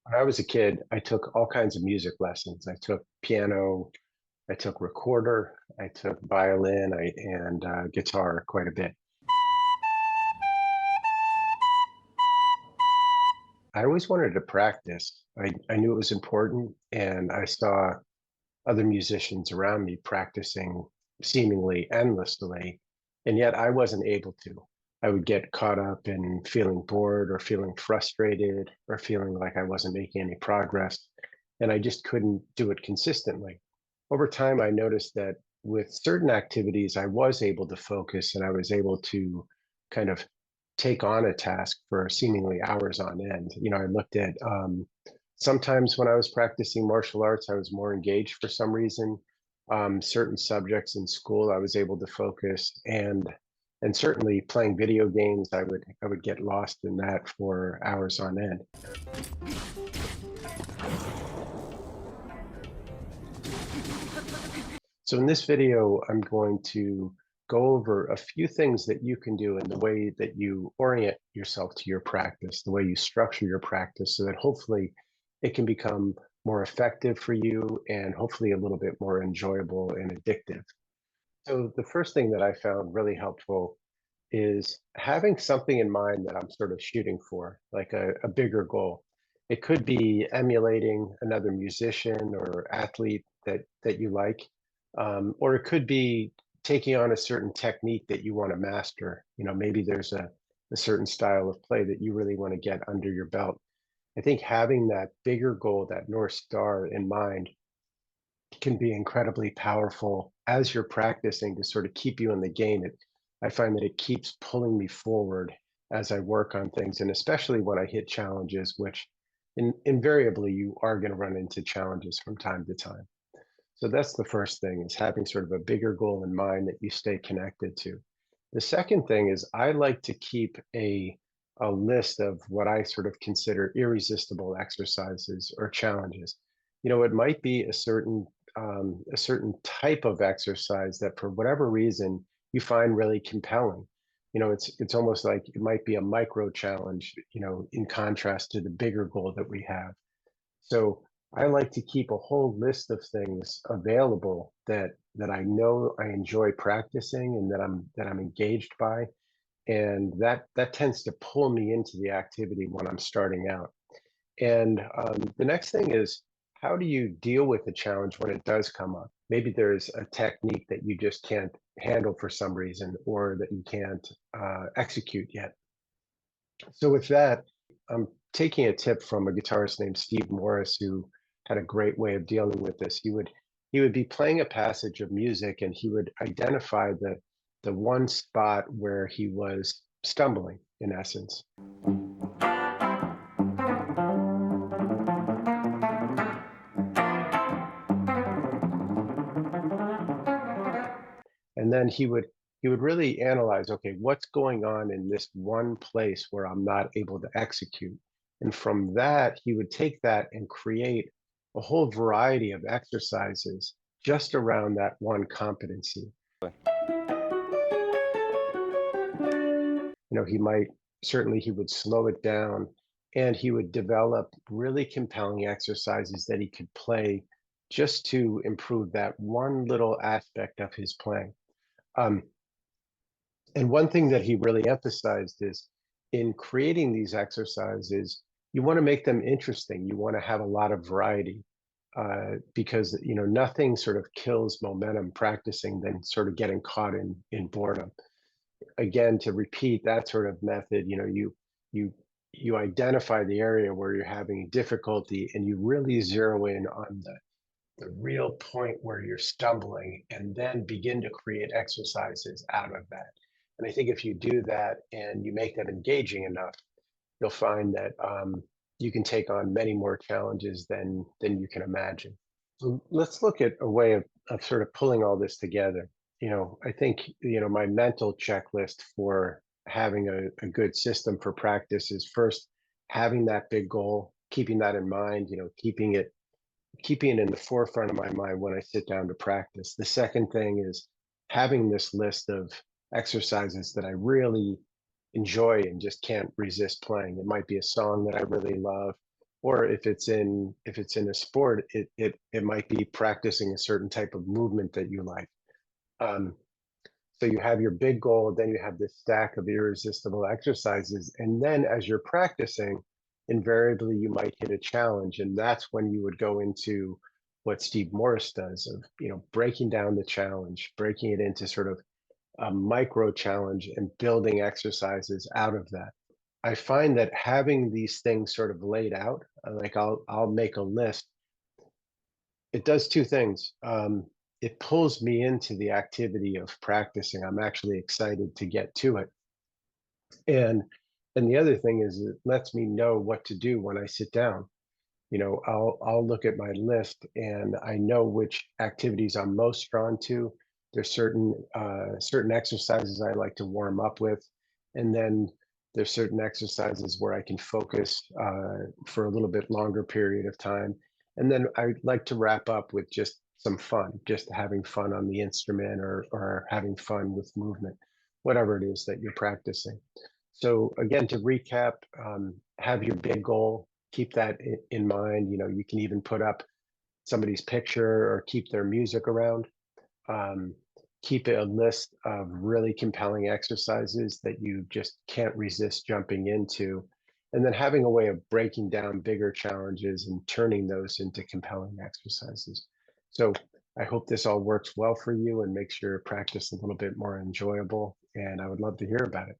When I was a kid, I took all kinds of music lessons. I took piano, I took recorder, I took violin, and guitar quite a bit. I always wanted to practice. I knew it was important, and I saw other musicians around me practicing seemingly endlessly, and yet I wasn't able to. I would get caught up in feeling bored or feeling frustrated or feeling like I wasn't making any progress, and I just couldn't do it consistently. Over time, I noticed that with certain activities, I was able to focus and I was able to kind of take on a task for seemingly hours on end. I looked at sometimes when I was practicing martial arts, I was more engaged for some reason. Certain subjects in school, I was able to focus, and certainly playing video games, I would get lost in that for hours on end. So in this video, I'm going to go over a few things that you can do in the way that you orient yourself to your practice, the way you structure your practice, so that hopefully it can become more effective for you and hopefully a little bit more enjoyable and addictive. So the first thing that I found really helpful is having something in mind that I'm sort of shooting for, like a bigger goal. It could be emulating another musician or athlete that you like, or it could be taking on a certain technique that you want to master. Maybe there's a certain style of play that you really want to get under your belt. I think having that bigger goal, that North Star in mind, can be incredibly powerful as you're practicing to sort of keep you in the game. I find that it keeps pulling me forward as I work on things, and especially when I hit challenges, which invariably you are going to run into challenges from time to time. So that's the first thing, is having sort of a bigger goal in mind that you stay connected to. The second thing is I like to keep a list of what I sort of consider irresistible exercises or challenges. It might be a certain type of exercise that for whatever reason you find really compelling. It's almost like it might be a micro challenge, in contrast to the bigger goal that we have. So I like to keep a whole list of things available that I know I enjoy practicing and that I'm engaged by, and that tends to pull me into the activity when I'm starting out. And the next thing is, how do you deal with the challenge when it does come up? Maybe there's a technique that you just can't handle for some reason, or that you can't execute yet. So with that, I'm taking a tip from a guitarist named Steve Morse, who had a great way of dealing with this. He would be playing a passage of music, and he would identify the one spot where he was stumbling, in essence. And then he would really analyze, okay, what's going on in this one place where I'm not able to execute? And from that, he would take that and create a whole variety of exercises just around that one competency. He might, certainly he would slow it down, and he would develop really compelling exercises that he could play just to improve that one little aspect of his playing. Um, And one thing that he really emphasized is, in creating these exercises, you want to make them interesting. You want to have a lot of variety, because nothing sort of kills momentum practicing than sort of getting caught in boredom. Again, to repeat that sort of method, you you identify the area where you're having difficulty, and you really zero in on the real point where you're stumbling, and then begin to create exercises out of that. And I think if you do that and you make that engaging enough, you'll find that you can take on many more challenges than you can imagine. So let's look at a way of sort of pulling all this together. I think, my mental checklist for having a good system for practice is, first, having that big goal, keeping that in mind, keeping it in the forefront of my mind when I sit down to practice. The second thing is having this list of exercises that I really enjoy and just can't resist playing. It might be a song that I really love. Or if it's in a sport, it might be practicing a certain type of movement that you like. Um, so you have your big goal, then you have this stack of irresistible exercises, and then as you're practicing, invariably you might hit a challenge, and that's when you would go into what Steve Morse does of, breaking down the challenge, breaking it into sort of a micro challenge and building exercises out of that. I find that having these things sort of laid out, like I'll make a list. It does two things. It pulls me into the activity of practicing. I'm actually excited to get to it. And and the other thing is it lets me know what to do when I sit down. I'll look at my list and I know which activities I'm most drawn to. There's certain exercises I like to warm up with, and then there's certain exercises where I can focus for a little bit longer period of time. And then I like to wrap up with just some fun, just having fun on the instrument or having fun with movement, whatever it is that you're practicing. So again, to recap, have your big goal, keep that in mind. You can even put up somebody's picture or keep their music around. Um, keep a list of really compelling exercises that you just can't resist jumping into. And then having a way of breaking down bigger challenges and turning those into compelling exercises. So I hope this all works well for you and makes your practice a little bit more enjoyable. And I would love to hear about it.